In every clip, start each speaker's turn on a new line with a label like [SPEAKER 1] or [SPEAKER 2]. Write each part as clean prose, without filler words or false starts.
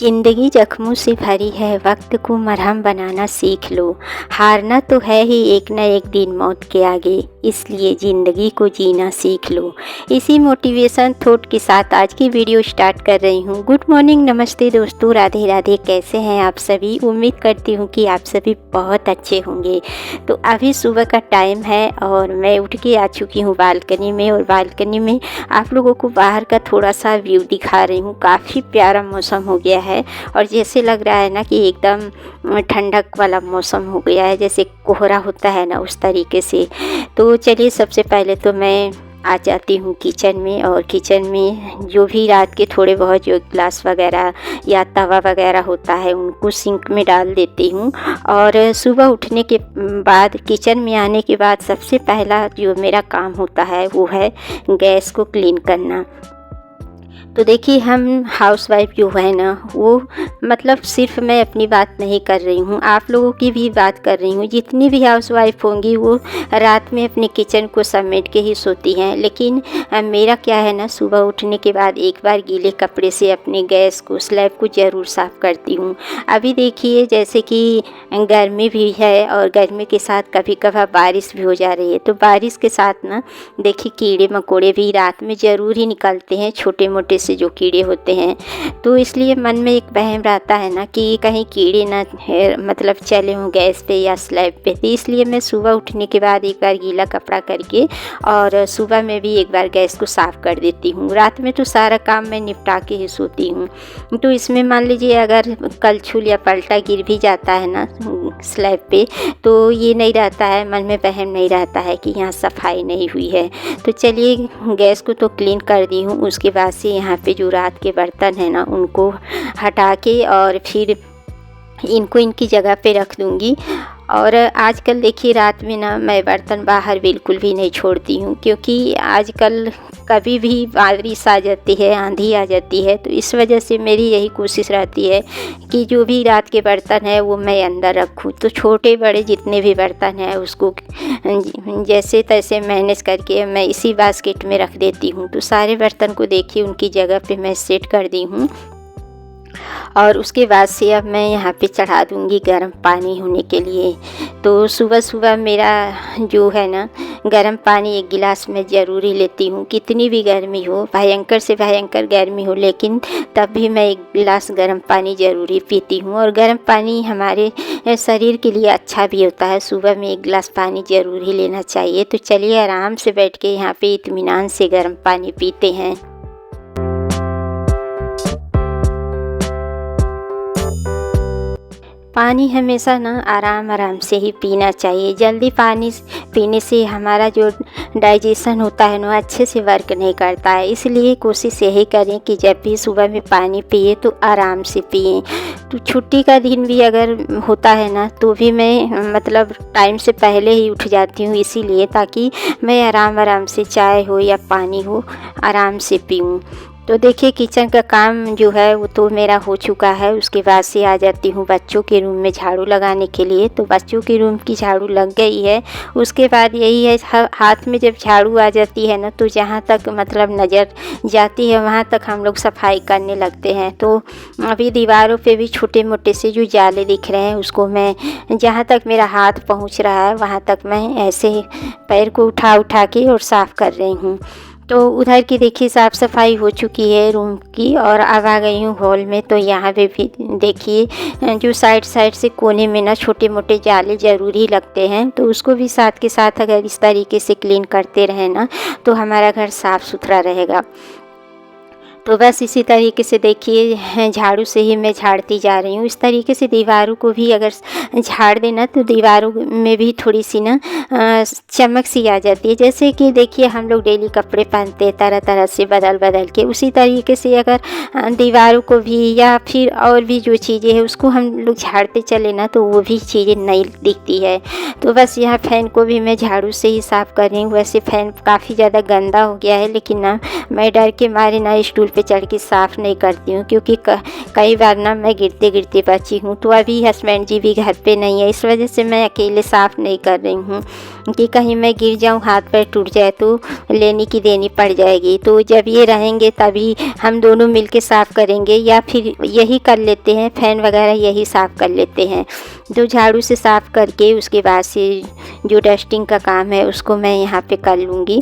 [SPEAKER 1] जिंदगी जख्मों से भरी है, वक्त को मरहम बनाना सीख लो। हारना तो है ही एक न एक दिन मौत के आगे, इसलिए ज़िंदगी को जीना सीख लो। इसी मोटिवेशन थॉट के साथ आज की वीडियो स्टार्ट कर रही हूँ। गुड मॉर्निंग, नमस्ते दोस्तों, राधे राधे। कैसे हैं आप सभी? उम्मीद करती हूँ कि आप सभी बहुत अच्छे होंगे। तो अभी सुबह का टाइम है और मैं उठ के आ चुकी हूँ बालकनी में, और बालकनी में आप लोगों को बाहर का थोड़ा सा व्यू दिखा रही हूँ। काफ़ी प्यारा मौसम हो गया है और जैसे लग रहा है ना कि एकदम ठंडक वाला मौसम हो गया है, जैसे कोहरा होता है ना उस तरीके से। तो चलिए सबसे पहले तो मैं आ जाती हूँ किचन में, और किचन में जो भी रात के थोड़े बहुत जो ग्लास वगैरह या तवा वगैरह होता है उनको सिंक में डाल देती हूँ। और सुबह उठने के बाद किचन में आने के बाद सबसे पहला जो मेरा काम होता है वो है गैस को क्लीन करना। तो देखिए, हम हाउसवाइफ जो है ना वो मतलब सिर्फ मैं अपनी बात नहीं कर रही हूँ, आप लोगों की भी बात कर रही हूँ। जितनी भी हाउसवाइफ होंगी वो रात में अपने किचन को समेट के ही सोती हैं, लेकिन मेरा क्या है ना, सुबह उठने के बाद एक बार गीले कपड़े से अपने गैस को, स्लैब को ज़रूर साफ़ करती हूँ। अभी देखिए जैसे कि गर्मी भी है और गर्मी के साथ कभी कभार बारिश भी हो जा रही है, तो बारिश के साथ ना देखिए कीड़े मकोड़े भी रात में ज़रूर ही निकलते हैं, छोटे मोटे से जो कीड़े होते हैं। तो इसलिए मन में एक वहम रहता है ना कि कहीं कीड़े ना मतलब चले हों गैस पे या स्लैब पे। तो इसलिए मैं सुबह उठने के बाद एक बार गीला कपड़ा करके और सुबह में भी एक बार गैस को साफ़ कर देती हूँ। रात में तो सारा काम मैं निपटा के ही सोती हूँ। तो इसमें मान लीजिए अगर कलछुल या पलटा गिर भी जाता है ना स्लैब पे, तो ये नहीं रहता है, मन में वहम नहीं रहता है कि यहाँ सफाई नहीं हुई है। तो चलिए गैस को तो क्लीन कर दी हूँ। उसके बाद से यहाँ पे जो रात के बर्तन हैं ना उनको हटा के और फिर इनको इनकी जगह पे रख दूँगी। और आजकल देखिए रात में ना मैं बर्तन बाहर बिल्कुल भी नहीं छोड़ती हूँ, क्योंकि आजकल कभी भी बारिश आ जाती है, आंधी आ जाती है। तो इस वजह से मेरी यही कोशिश रहती है कि जो भी रात के बर्तन है वो मैं अंदर रखूँ। तो छोटे बड़े जितने भी बर्तन हैं उसको जैसे तैसे मैनेज करके मैं इसी बास्केट में रख देती हूँ। तो सारे बर्तन को देखिए उनकी जगह पे मैं सेट कर दी हूँ। और उसके बाद से अब मैं यहाँ पे चढ़ा दूँगी गर्म पानी होने के लिए। तो सुबह सुबह मेरा जो है ना गर्म पानी एक गिलास में ज़रूर ही लेती हूँ। कितनी भी गर्मी हो, भयंकर से भयंकर गर्मी हो, लेकिन तब भी मैं एक गिलास गर्म पानी ज़रूर ही पीती हूँ। और गर्म पानी हमारे शरीर के लिए अच्छा भी होता है। सुबह में एक गिलास पानी ज़रूर ही लेना चाहिए। तो चलिए आराम से बैठ के यहाँ पे इत्मीनान से गर्म पानी पीते हैं। पानी हमेशा ना आराम आराम से ही पीना चाहिए। जल्दी पानी पीने से हमारा जो डाइजेशन होता है ना अच्छे से वर्क नहीं करता है। इसलिए कोशिश यही करें कि जब भी सुबह में पानी पिए तो आराम से पिएं। तो छुट्टी का दिन भी अगर होता है ना तो भी मैं मतलब टाइम से पहले ही उठ जाती हूँ, इसीलिए ताकि मैं आराम आराम से चाय हो या पानी हो आराम से पीऊँ। तो देखिए किचन का काम जो है वो तो मेरा हो चुका है। उसके बाद से आ जाती हूँ बच्चों के रूम में झाड़ू लगाने के लिए। तो बच्चों के रूम की झाड़ू लग गई है। उसके बाद यही है, हाथ में जब झाड़ू आ जाती है ना तो जहाँ तक मतलब नज़र जाती है वहाँ तक हम लोग सफाई करने लगते हैं। तो अभी दीवारों पे भी छोटे मोटे से जो जाले दिख रहे हैं उसको मैं जहाँ तक मेरा हाथ पहुँच रहा है वहाँ तक मैं ऐसे पैर को उठा उठा के और साफ़ कर रही हूँ। तो उधर की देखिए साफ़ सफाई हो चुकी है रूम की, और अब आ गई हूँ हॉल में। तो यहाँ पे भी देखिए जो साइड साइड से कोने में ना छोटे मोटे जाले ज़रूरी लगते हैं, तो उसको भी साथ के साथ अगर इस तरीके से क्लीन करते रहें ना तो हमारा घर साफ़ सुथरा रहेगा। तो बस इसी तरीके से देखिए झाड़ू से ही मैं झाड़ती जा रही हूँ। इस तरीके से दीवारों को भी अगर झाड़ देना तो दीवारों में भी थोड़ी सी ना चमक सी आ जाती है। जैसे कि देखिए हम लोग डेली कपड़े पहनते हैं तरह तरह से बदल बदल के, उसी तरीके से अगर दीवारों को भी या फिर और भी जो चीज़ें हैं उसको हम लोग झाड़ते चले ना तो वो भी चीज़ें नई दिखती है। तो बस यहाँ फ़ैन को भी मैं झाड़ू से ही साफ़ कर रही हूँ। वैसे फ़ैन काफ़ी ज़्यादा गंदा हो गया है, लेकिन ना मैं डर के मारे ना स्टूल पे चढ़ के साफ़ नहीं करती हूँ, क्योंकि कई बार ना मैं गिरते गिरते बची हूँ। तो अभी हस्बैंड जी भी घर पे नहीं है, इस वजह से मैं अकेले साफ़ नहीं कर रही हूँ कि कहीं मैं गिर जाऊँ, हाथ पैर टूट जाए तो लेनी की देनी पड़ जाएगी। तो जब ये रहेंगे तभी हम दोनों मिल के साफ़ करेंगे, या फिर यही कर लेते हैं, फ़ैन वगैरह यही साफ़ कर लेते हैं। तो झाड़ू से साफ़ करके उसके बाद से जो डस्टिंग का काम है उसको मैं यहाँ पे कर लूँगी।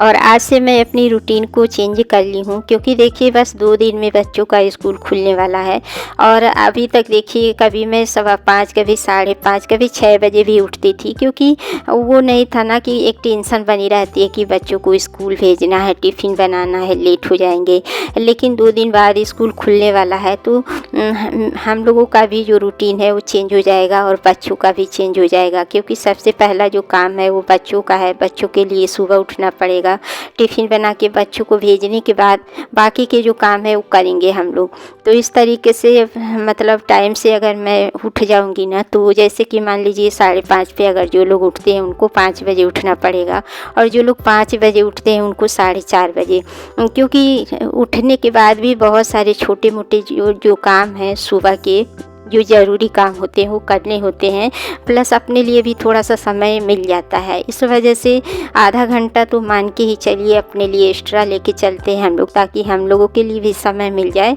[SPEAKER 1] और आज से मैं अपनी रूटीन को चेंज कर ली हूँ, क्योंकि देखिए बस 2 दिन में बच्चों का स्कूल खुलने वाला है। और अभी तक देखिए कभी मैं 5:15, कभी 5:30, कभी 6 बजे भी उठती थी, क्योंकि वो नहीं था ना कि एक टेंशन बनी रहती है कि बच्चों को स्कूल भेजना है, टिफ़िन बनाना है, लेट हो जाएंगे। लेकिन 2 दिन बाद स्कूल खुलने वाला है, तो हम लोगों का भी जो रूटीन है वो चेंज हो जाएगा और बच्चों का भी चेंज हो जाएगा, क्योंकि सबसे पहला जो काम है वो बच्चों का है। बच्चों के लिए सुबह उठना पड़ेगा, टिफ़िन बना के बच्चों को भेजने के बाद बाकी के जो काम है वो करेंगे हम लोग। तो इस तरीके से मतलब टाइम से अगर मैं उठ जाऊंगी ना, तो जैसे कि मान लीजिए 5:30 पे अगर जो लोग उठते हैं उनको 5 बजे उठना पड़ेगा, और जो लोग 5 बजे उठते हैं उनको 4:30 बजे, क्योंकि उठने के बाद भी बहुत सारे छोटे मोटे जो काम हैं सुबह के, जो ज़रूरी काम होते हैं वो करने होते हैं, प्लस अपने लिए भी थोड़ा सा समय मिल जाता है। इस वजह से आधा घंटा तो मान के ही चलिए अपने लिए एक्स्ट्रा लेके चलते हैं हम लोग, ताकि हम लोगों के लिए भी समय मिल जाए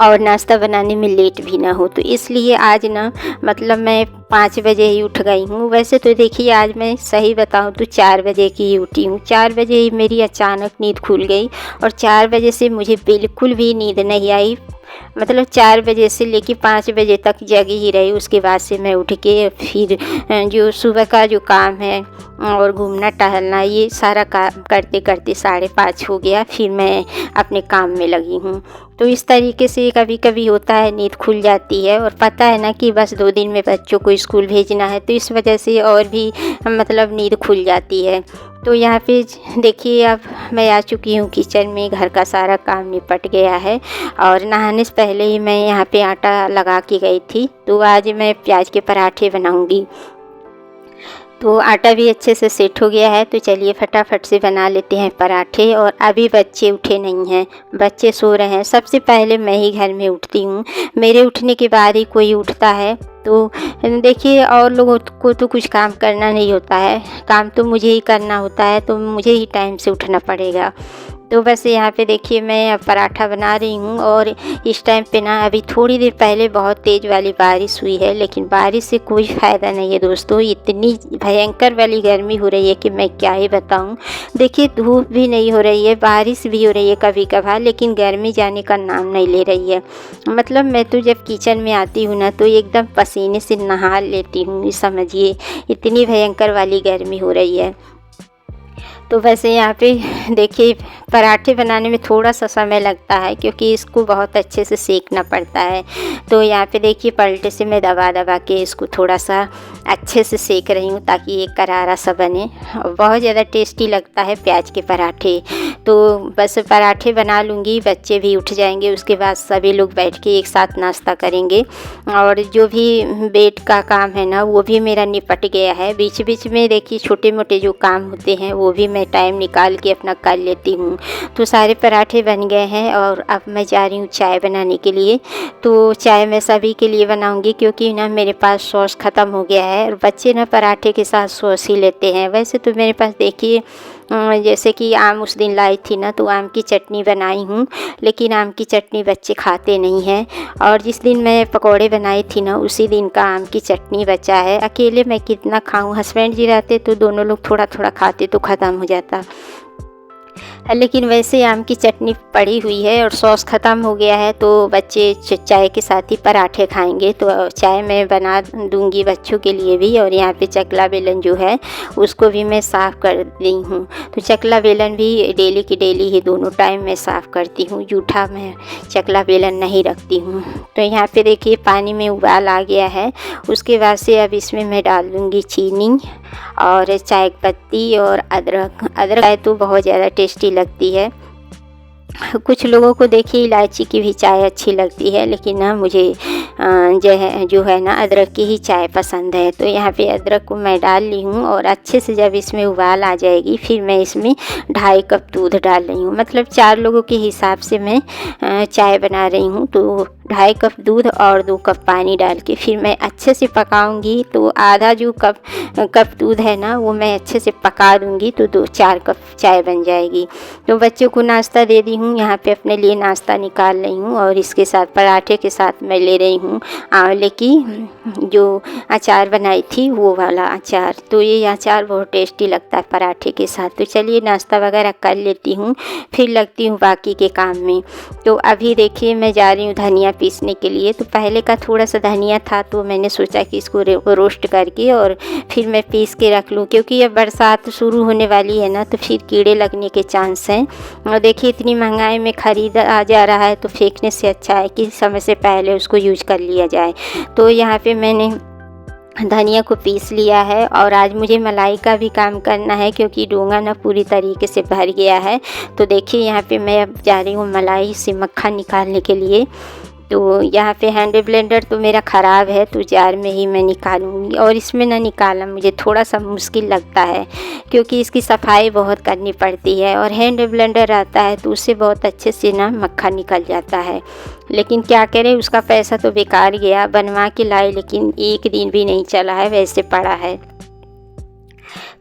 [SPEAKER 1] और नाश्ता बनाने में लेट भी ना हो। तो इसलिए आज ना मतलब मैं 5 बजे ही उठ गई हूँ। वैसे तो देखिए आज मैं सही बताऊँ तो 4 बजे की ही उठी हूँ। 4 बजे ही मेरी अचानक नींद खुल गई, और 4 बजे से मुझे बिल्कुल भी नींद नहीं आई। मतलब 4 बजे से लेके 5 बजे तक जगी ही रही। उसके बाद से मैं उठ के फिर जो सुबह का जो काम है और घूमना टहलना, ये सारा काम करते करते 5:30 हो गया। फिर मैं अपने काम में लगी हूँ। तो इस तरीके से कभी कभी होता है, नींद खुल जाती है, और पता है ना कि बस 2 दिन में बच्चों को स्कूल भेजना है, तो इस वजह से और भी मतलब नींद खुल जाती है। तो यहाँ पे देखिए अब मैं आ चुकी हूँ किचन में, घर का सारा काम निपट गया है, और नहाने से पहले ही मैं यहाँ पे आटा लगा के गई थी। तो आज मैं प्याज के पराठे बनाऊँगी। तो आटा भी अच्छे से सेट हो गया है, तो चलिए फटाफट से बना लेते हैं पराठे। और अभी बच्चे उठे नहीं हैं, बच्चे सो रहे हैं। सबसे पहले मैं ही घर में उठती हूँ, मेरे उठने के बाद ही कोई उठता है। तो देखिए और लोगों को तो कुछ काम करना नहीं होता है, काम तो मुझे ही करना होता है, तो मुझे ही टाइम से उठना पड़ेगा। तो बस यहाँ पे देखिए मैं पराठा बना रही हूँ, और इस टाइम पे ना अभी थोड़ी देर पहले बहुत तेज़ वाली बारिश हुई है, लेकिन बारिश से कोई फ़ायदा नहीं है दोस्तों। इतनी भयंकर वाली गर्मी हो रही है कि मैं क्या ही बताऊँ। देखिए धूप भी नहीं हो रही है, बारिश भी हो रही है कभी कभार, लेकिन गर्मी जाने का नाम नहीं ले रही है। मतलब मैं तो जब किचन में आती हूँ ना, तो एकदम पसीने से नहा लेती हूँ, समझिए इतनी भयंकर वाली गर्मी हो रही है। तो वैसे यहाँ पे देखिए पराठे बनाने में थोड़ा सा समय लगता है, क्योंकि इसको बहुत अच्छे से सेकना पड़ता है। तो यहाँ पे देखिए पलटे से मैं दबा दबा के इसको थोड़ा सा अच्छे से सेक रही हूँ, ताकि ये करारा सा बने। बहुत ज़्यादा टेस्टी लगता है प्याज के पराठे। तो बस पराठे बना लूँगी, बच्चे भी उठ जाएंगे, उसके बाद सभी लोग बैठ के एक साथ नाश्ता करेंगे। और जो भी बेड का काम है ना, वो भी मेरा निपट गया है। बीच बीच में देखिए छोटे मोटे जो काम होते हैं वो भी मैं टाइम निकाल के अपना कर लेती हूँ। तो सारे पराठे बन गए हैं, और अब मैं जा रही हूँ चाय बनाने के लिए। तो चाय मैं सभी के लिए बनाऊँगी, क्योंकि ना मेरे पास सॉस ख़त्म हो गया है, और बच्चे ना पराठे के साथ सॉस ही लेते हैं। वैसे तो मेरे पास देखिए जैसे कि आम उस दिन लाई थी ना, तो आम की चटनी बनाई हूँ, लेकिन आम की चटनी बच्चे खाते नहीं हैं। और जिस दिन मैं पकौड़े बनाई थी ना, उसी दिन का आम की चटनी बचा है। अकेले मैं कितना खाऊं, हस्बैंड जी रहते तो दोनों लोग थोड़ा थोड़ा खाते तो ख़त्म हो जाता, लेकिन वैसे आम की चटनी पड़ी हुई है और सॉस ख़त्म हो गया है। तो बच्चे चाय के साथ ही पराठे खाएंगे, तो चाय मैं बना दूंगी बच्चों के लिए भी। और यहाँ पे चकला बेलन जो है उसको भी मैं साफ़ कर दी हूँ। तो चकला बेलन भी डेली की डेली ही दोनों टाइम मैं साफ़ करती हूँ, जूठा मैं चकला बेलन नहीं रखती हूँ। तो यहाँ पे देखिए पानी में उबाल आ गया है। उसके बाद से अब इसमें मैं डाल दूँगी चीनी और चाय पत्ती और अदरक। अदरक है तो बहुत ज़्यादा टेस्टी लगती है। कुछ लोगों को देखिए इलायची की भी चाय अच्छी लगती है, लेकिन ना मुझे जो है ना अदरक की ही चाय पसंद है। तो यहाँ पे अदरक को मैं डाल ली हूँ और अच्छे से जब इसमें उबाल आ जाएगी फिर मैं इसमें 2.5 कप दूध डाल रही हूँ। मतलब 4 लोगों के हिसाब से मैं चाय बना रही हूँ, तो 2.5 कप दूध और 2 कप पानी डाल के फिर मैं अच्छे से पकाऊंगी। तो आधा जो कप दूध है ना वो मैं अच्छे से पका दूंगी, तो 4 कप चाय बन जाएगी। तो बच्चों को नाश्ता दे दी हूँ, यहाँ पे अपने लिए नाश्ता निकाल रही हूँ और इसके साथ पराठे के साथ मैं ले रही हूँ आंवले की जो अचार बनाई थी वो वाला अचार। तो ये अचार बहुत टेस्टी लगता है पराठे के साथ। तो चलिए नाश्ता वगैरह कर लेती हूँ, फिर लगती हूँ बाकी के काम में। तो अभी देखिए मैं जा रही हूँ धनिया पीसने के लिए। तो पहले का थोड़ा सा धनिया था तो मैंने सोचा कि इसको रोस्ट करके और फिर मैं पीस के रख लूँ, क्योंकि अब बरसात शुरू होने वाली है ना, तो फिर कीड़े लगने के चांस हैं। और देखिए इतनी महंगाई में ख़रीदा जा रहा है, तो फेंकने से अच्छा है कि समय से पहले उसको यूज कर लिया जाए। तो यहाँ पे मैंने धनिया को पीस लिया है और आज मुझे मलाई का भी काम करना है, क्योंकि डोंगा ना पूरी तरीके से भर गया है। तो देखिए यहाँ पे मैं अब जा रही हूँ मलाई से मक्खन निकालने के लिए। तो यहाँ पे हैंड ब्लेंडर तो मेरा ख़राब है, तो जार में ही मैं निकालूंगी। और इसमें ना निकालना मुझे थोड़ा सा मुश्किल लगता है, क्योंकि इसकी सफाई बहुत करनी पड़ती है। और हैंड ब्लेंडर आता है तो उससे बहुत अच्छे से ना मक्खन निकल जाता है। लेकिन क्या करें, उसका पैसा तो बेकार गया। बनवा के लाए लेकिन एक दिन भी नहीं चला है, वैसे पड़ा है।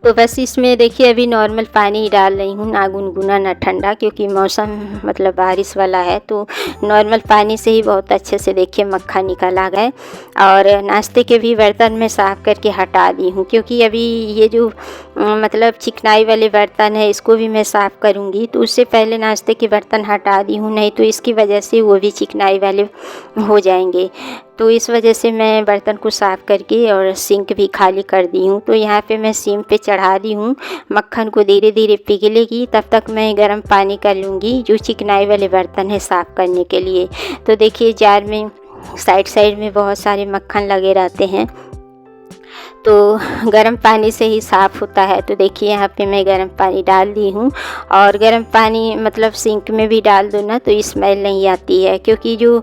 [SPEAKER 1] तो बस इसमें देखिए अभी नॉर्मल पानी डाल रही हूँ, ना गुनगुना ना ठंडा, क्योंकि मौसम मतलब बारिश वाला है। तो नॉर्मल पानी से ही बहुत अच्छे से देखिए मक्खन निकल आ गए। और नाश्ते के भी बर्तन मैं साफ़ करके हटा दी हूँ, क्योंकि अभी ये जो मतलब चिकनाई वाले बर्तन है इसको भी मैं साफ़ करूँगी। तो उससे पहले नाश्ते के बर्तन हटा दी हूँ, नहीं तो इसकी वजह से वो भी चिकनाई वाले हो जाएंगे। तो इस वजह से मैं बर्तन को साफ़ करके और सिंक भी खाली कर दी हूँ। तो यहाँ पे मैं सिम पे चढ़ा दी हूँ, मक्खन को धीरे धीरे पिघलेगी, तब तक मैं गर्म पानी कर लूँगी जो चिकनाई वाले बर्तन है साफ़ करने के लिए। तो देखिए जार में साइड में बहुत सारे मक्खन लगे रहते हैं, तो गर्म पानी से ही साफ़ होता है। तो देखिए यहाँ पे मैं गर्म पानी डाल दी हूँ, और गर्म पानी मतलब सिंक में भी डाल दो ना तो स्मेल नहीं आती है, क्योंकि जो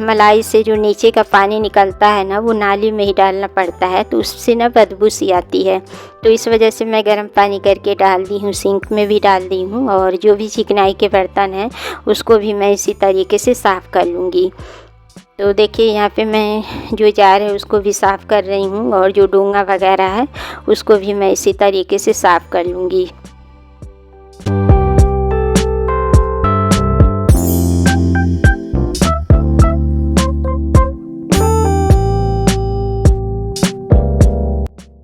[SPEAKER 1] मलाई से जो नीचे का पानी निकलता है ना वो नाली में ही डालना पड़ता है, तो उससे ना बदबू सी आती है। तो इस वजह से मैं गर्म पानी करके डाल दी हूँ, सिंक में भी डाल दी हूँ। और जो भी चिकनाई के बर्तन हैं उसको भी मैं इसी तरीके से साफ़ कर लूँगी। तो देखिए यहाँ पे मैं जो जार है उसको भी साफ़ कर रही हूँ, और जो डोंगा वगैरह है उसको भी मैं इसी तरीके से साफ़ कर लूँगी।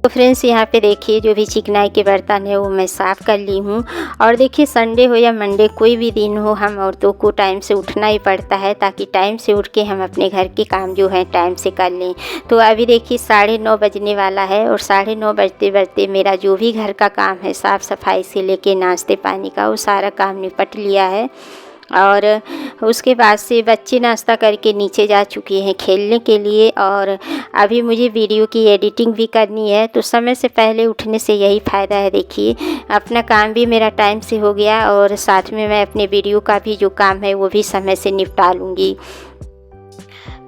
[SPEAKER 1] तो फ्रेंड्स यहाँ पे देखिए जो भी चिकनाई के बर्तन है वो मैं साफ़ कर ली हूँ। और देखिए संडे हो या मंडे कोई भी दिन हो, हम औरतों को टाइम से उठना ही पड़ता है, ताकि टाइम से उठ के हम अपने घर के काम जो है टाइम से कर लें। तो अभी देखिए 9:30 बजने वाला है, और 9:30 बजते बजते मेरा जो भी घर का काम है साफ़ सफाई से लेके नाश्ते पानी का वो सारा काम निपट लिया है। और उसके बाद से बच्चे नाश्ता करके नीचे जा चुके हैं खेलने के लिए, और अभी मुझे वीडियो की एडिटिंग भी करनी है। तो समय से पहले उठने से यही फ़ायदा है, देखिए अपना काम भी मेरा टाइम से हो गया, और साथ में मैं अपने वीडियो का भी जो काम है वो भी समय से निपटा लूँगी।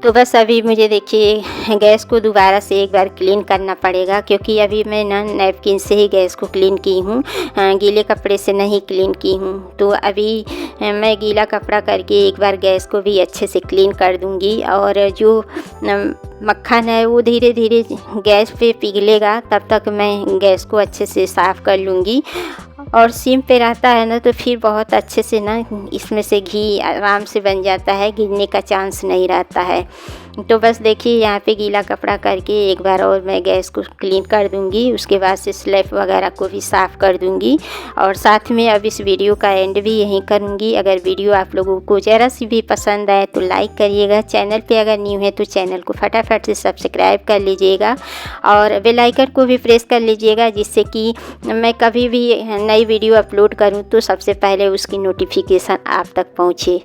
[SPEAKER 1] तो बस अभी मुझे देखिए गैस को दोबारा से एक बार क्लीन करना पड़ेगा, क्योंकि अभी मैं ना नैपकिन से ही गैस को क्लीन की हूँ, गीले कपड़े से नहीं क्लीन की हूँ। तो अभी मैं गीला कपड़ा करके एक बार गैस को भी अच्छे से क्लीन कर दूँगी। और जो मक्खन है वो धीरे धीरे गैस पे पिघलेगा, तब तक मैं गैस को अच्छे से साफ़ कर लूँगी। और सिम पे रहता है ना तो फिर बहुत अच्छे से ना इसमें से घी आराम से बन जाता है, गिरने का चांस नहीं रहता है। तो बस देखिए यहाँ पे गीला कपड़ा करके एक बार और मैं गैस को क्लीन कर दूँगी। उसके बाद से स्लैब वगैरह को भी साफ़ कर दूँगी, और साथ में अब इस वीडियो का एंड भी यहीं करूँगी। अगर वीडियो आप लोगों को ज़रा सी भी पसंद आए तो लाइक करिएगा, चैनल पे अगर न्यू है तो चैनल को फटाफट से सब्सक्राइब कर लीजिएगा, और बेल आइकन को भी प्रेस कर लीजिएगा, जिससे कि मैं कभी भी नई वीडियो अपलोड करूँ तो सबसे पहले उसकी नोटिफिकेशन आप तक पहुँचे।